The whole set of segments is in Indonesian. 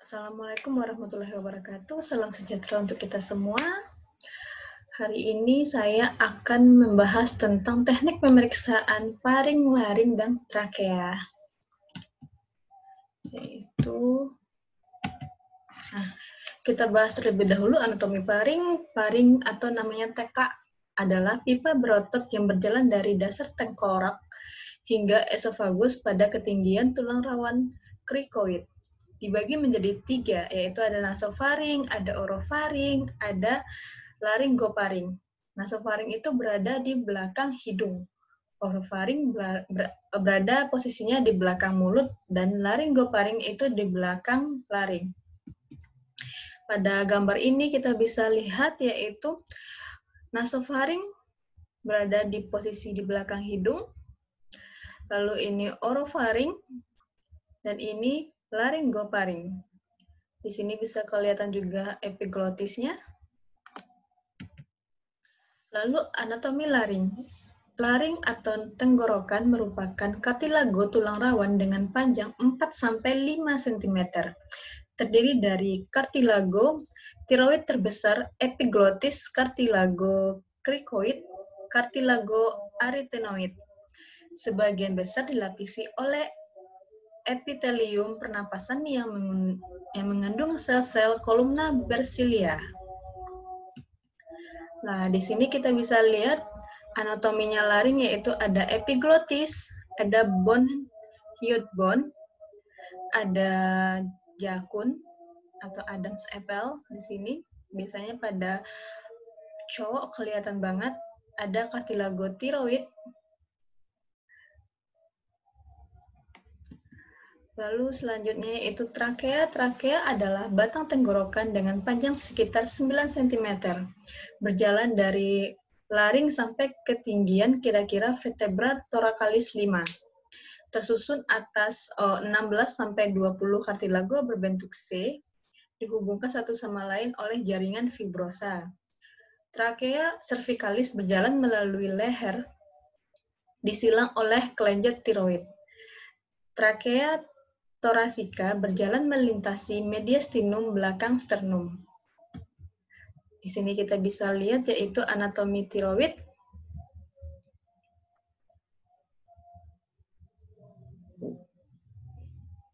Assalamualaikum warahmatullahi wabarakatuh. Salam sejahtera untuk kita semua. Hari ini saya akan membahas tentang teknik pemeriksaan paring, laring, dan trakea. Kita bahas terlebih dahulu anatomi paring. Paring atau namanya TK adalah pipa berotot yang berjalan dari dasar tengkorak hingga esofagus pada ketinggian tulang rawan krikoid. Dibagi menjadi 3, yaitu ada nasofaring, ada orofaring, ada laryngofaring. Nasofaring itu berada di belakang hidung. Orofaring berada posisinya di belakang mulut, dan laryngofaring itu di belakang laring. Pada gambar ini kita bisa lihat yaitu nasofaring berada di posisi di belakang hidung, lalu ini orofaring, dan ini laryngofaring. Di sini bisa kelihatan juga epiglotisnya. Lalu anatomi laring. Laring atau tenggorokan merupakan kartilago tulang rawan dengan panjang 4-5 cm. Terdiri dari kartilago tiroid terbesar, epiglotis, kartilago krikoid, kartilago arytenoid. Sebagian besar dilapisi oleh epitelium pernapasan yang mengandung sel-sel kolumna bersilia. Nah, di sini kita bisa lihat anatominya laring, yaitu ada epiglotis, ada bone, hyoid bone, ada jakun atau Adam's apple di sini. Biasanya pada cowok kelihatan banget. Ada kartilago tiroid. Lalu selanjutnya yaitu trakea. Trakea adalah batang tenggorokan dengan panjang sekitar 9 cm. Berjalan dari laring sampai ketinggian kira-kira vertebra thoracalis 5. Tersusun atas 16-20 kartilago berbentuk C, dihubungkan satu sama lain oleh jaringan fibrosa. Trakea cervicalis berjalan melalui leher, disilang oleh kelenjar tiroid. Trakea thoracika berjalan melintasi mediastinum belakang sternum. Di sini kita bisa lihat yaitu anatomi tiroid.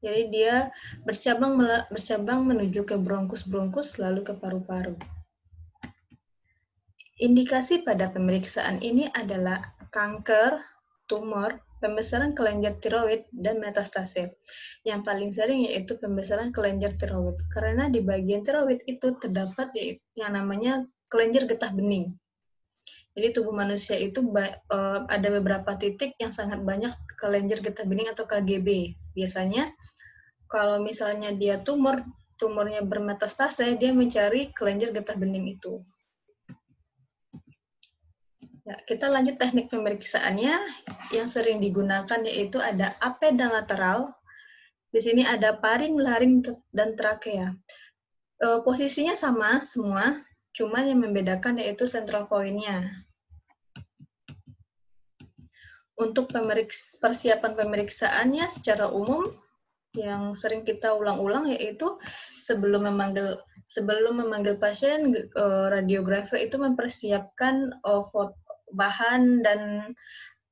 Jadi dia bercabang menuju ke bronkus lalu ke paru-paru. Indikasi pada pemeriksaan ini adalah kanker, tumor, pembesaran kelenjar tiroid, dan metastase. Yang paling sering yaitu pembesaran kelenjar tiroid, karena di bagian tiroid itu terdapat yang namanya kelenjar getah bening. Jadi tubuh manusia itu ada beberapa titik yang sangat banyak kelenjar getah bening atau KGB. Biasanya kalau misalnya dia tumornya bermetastase, dia mencari kelenjar getah bening itu. Ya, kita lanjut teknik pemeriksaannya. Yang sering digunakan yaitu ada AP dan lateral. Di sini ada paring, laring, dan trakea. Posisinya sama semua, cuma yang membedakan yaitu central point-nya. Untuk persiapan pemeriksaannya secara umum, yang sering kita ulang-ulang yaitu sebelum memanggil pasien, radiografer itu mempersiapkan bahan dan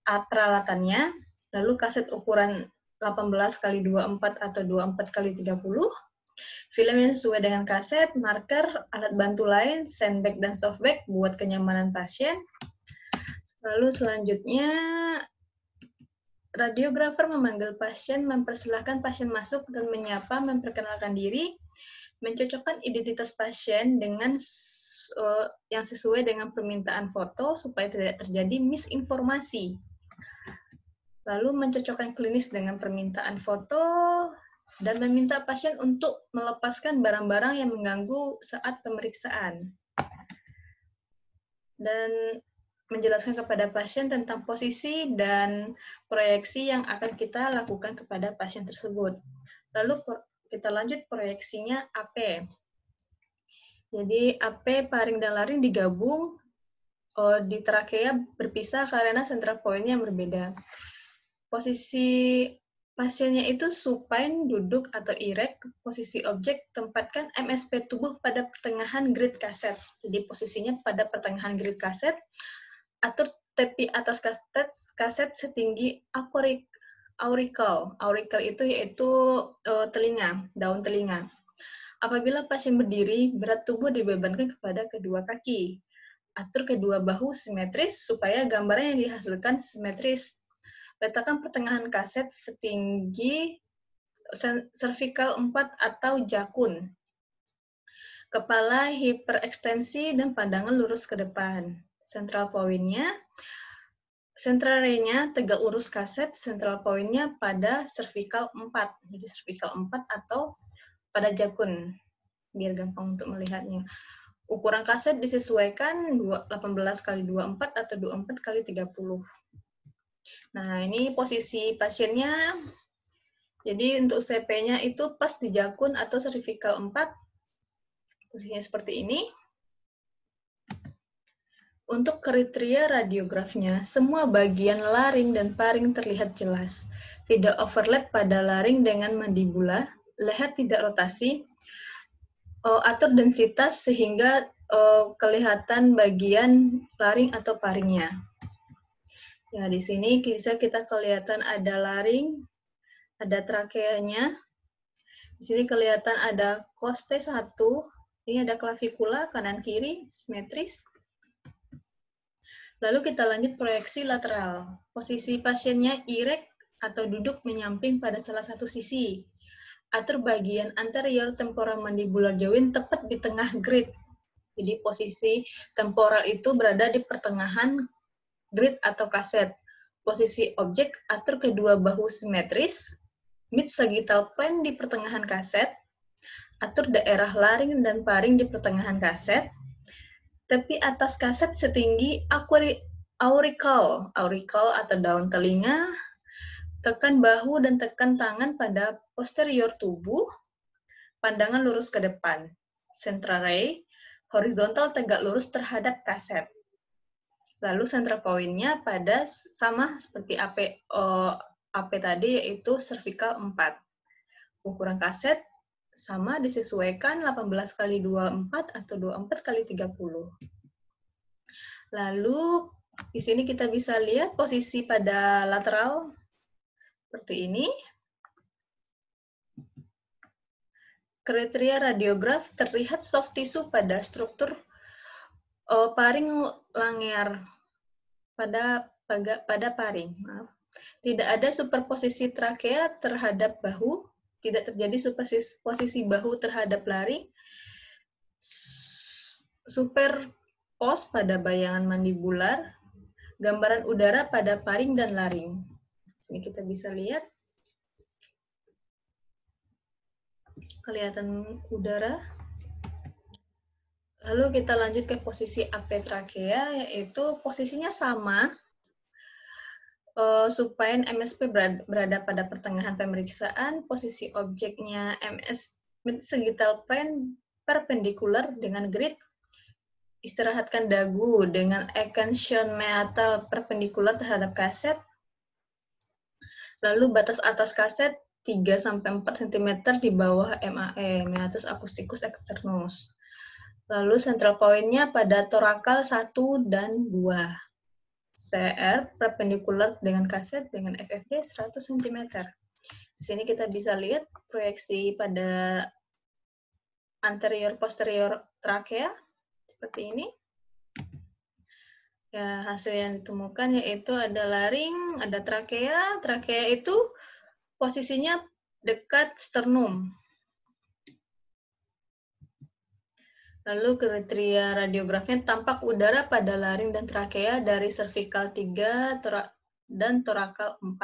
peralatannya, lalu kaset ukuran 18x24 atau 24x30, film yang sesuai dengan kaset, marker, alat bantu lain, sandbag dan softbag buat kenyamanan pasien. Lalu selanjutnya, radiografer memanggil pasien, mempersilahkan pasien masuk dan menyapa, memperkenalkan diri, mencocokkan identitas pasien dengan yang sesuai dengan permintaan foto supaya tidak terjadi misinformasi. Lalu mencocokkan klinis dengan permintaan foto dan meminta pasien untuk melepaskan barang-barang yang mengganggu saat pemeriksaan. Dan menjelaskan kepada pasien tentang posisi dan proyeksi yang akan kita lakukan kepada pasien tersebut. Lalu kita lanjut proyeksinya AP. Jadi AP, paring, dan laring digabung, di trakea berpisah karena central point-nya yang berbeda. Posisi Pasiennya itu supine, duduk atau erect, posisi objek, tempatkan MSP tubuh pada pertengahan grid kaset. Jadi posisinya pada pertengahan grid kaset, atur tepi atas kaset setinggi auricle. Auricle itu yaitu telinga, daun telinga. Apabila pasien berdiri, berat tubuh dibebankan kepada kedua kaki. Atur kedua bahu simetris supaya gambaran yang dihasilkan simetris. Letakkan pertengahan kaset setinggi cervical 4 atau jakun. Kepala hiperekstensi dan pandangan lurus ke depan. Central point-nya, central ray-nya tegak lurus kaset, central point-nya pada cervical 4. Jadi cervical 4 atau pada jakun, biar gampang untuk melihatnya. Ukuran kaset disesuaikan 18x24 atau 24x30. Nah, ini posisi pasiennya. Jadi untuk CP-nya itu pas di jakun atau cervical 4. Posisinya seperti ini. Untuk kriteria radiografnya, semua bagian laring dan paring terlihat jelas. Tidak overlap pada laring dengan mandibula, leher tidak rotasi, atur densitas sehingga kelihatan bagian laring atau paringnya. Ya, di sini bisa kita kelihatan ada laring, ada trakeanya. Di sini kelihatan ada koste 1, ini ada klavikula kanan kiri simetris. Lalu kita lanjut proyeksi lateral. Posisi pasiennya erect atau duduk menyamping pada salah satu sisi. Atur bagian anterior temporal mandibular joint tepat di tengah grid. Jadi posisi temporal itu berada di pertengahan grid atau kaset. Posisi objek, atur kedua bahu simetris. Mid sagittal plane di pertengahan kaset. Atur daerah laring dan paring di pertengahan kaset. Tepi atas kaset setinggi auricle atau daun telinga. Tekan bahu dan tekan tangan pada posterior tubuh. Pandangan lurus ke depan. Central ray, horizontal tegak lurus terhadap kaset. Lalu central point-nya pada sama seperti AP tadi, yaitu cervical 4. Ukuran kaset sama disesuaikan 18x24 atau 24x30. Lalu di sini kita bisa lihat posisi pada lateral seperti ini. Kriteria radiograf terlihat soft tissue pada struktur paring langear pada paring. Maaf. Tidak ada superposisi trakea terhadap bahu, tidak terjadi superposisi bahu terhadap laring, superpos pada bayangan mandibular, gambaran udara pada paring dan laring. Sini kita bisa lihat kelihatan udara. Lalu kita lanjut ke posisi AP trakea, yaitu posisinya sama, supine MSP berada pada pertengahan pemeriksaan, posisi objeknya MS mid sagittal plane perpendikular dengan grid, istirahatkan dagu dengan extension meatal perpendikular terhadap kaset, lalu batas atas kaset 3-4 cm di bawah MAE, meatus acousticus externus. Lalu central point-nya pada torakal 1 dan 2. CR perpendikular dengan kaset dengan FFD 100 cm. Di sini kita bisa lihat proyeksi pada anterior posterior trakea seperti ini. Ya, hasil yang ditemukan yaitu ada laring, ada trakea. Trakea itu posisinya dekat sternum. Lalu kriteria radiografnya tampak udara pada laring dan trakea dari cervical 3 dan torakal 4.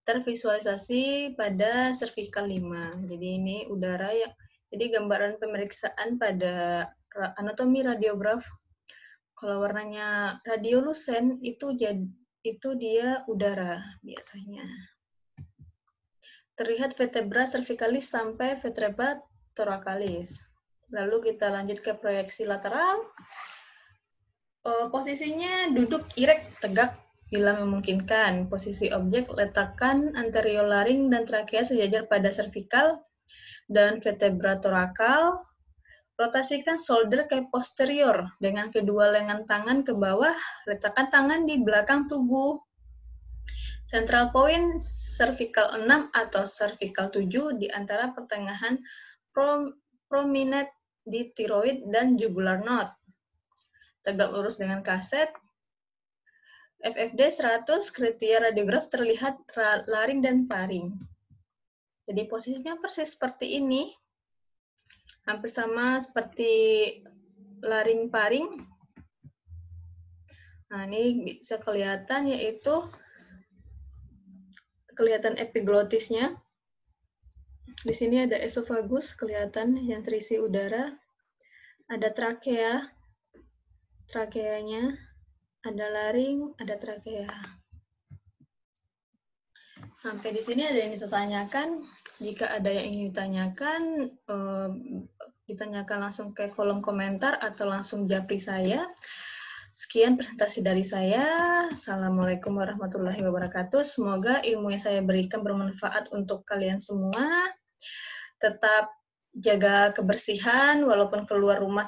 Tervisualisasi pada cervical 5. Jadi ini udara ya. Jadi gambaran pemeriksaan pada anatomi radiograf. Kalau warnanya radiolucent itu dia udara biasanya. Terlihat vertebra cervicalis sampai vertebra thoracalis. Lalu kita lanjut ke proyeksi lateral. Posisinya duduk erect tegak Bila memungkinkan, posisi objek letakkan anteriolaring dan trakea sejajar pada servikal dan vertebra torakal. Rotasikan shoulder ke posterior dengan kedua lengan tangan ke bawah, letakkan tangan di belakang tubuh. Central point cervical 6 atau cervical 7 di antara pertengahan prominent di tiroid dan jugular node. Tegak lurus dengan kaset. FFD 100, kriteria radiograf terlihat laring dan paring. Jadi posisinya persis seperti ini. Hampir sama seperti laring paring. Nah, ini bisa kelihatan yaitu kelihatan epiglotisnya. Di sini ada esofagus kelihatan yang terisi udara. Ada trakea. Trakeanya, ada laring, ada trakea. Sampai di sini ada yang ditanyakan. Jika ada yang ingin ditanyakan, ditanyakan langsung ke kolom komentar atau langsung japri saya. Sekian presentasi dari saya. Assalamualaikum warahmatullahi wabarakatuh. Semoga ilmu yang saya berikan bermanfaat untuk kalian semua. Tetap jaga kebersihan, walaupun keluar rumah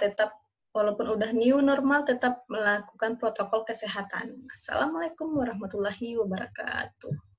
walaupun udah new normal, tetap melakukan protokol kesehatan. Assalamualaikum warahmatullahi wabarakatuh.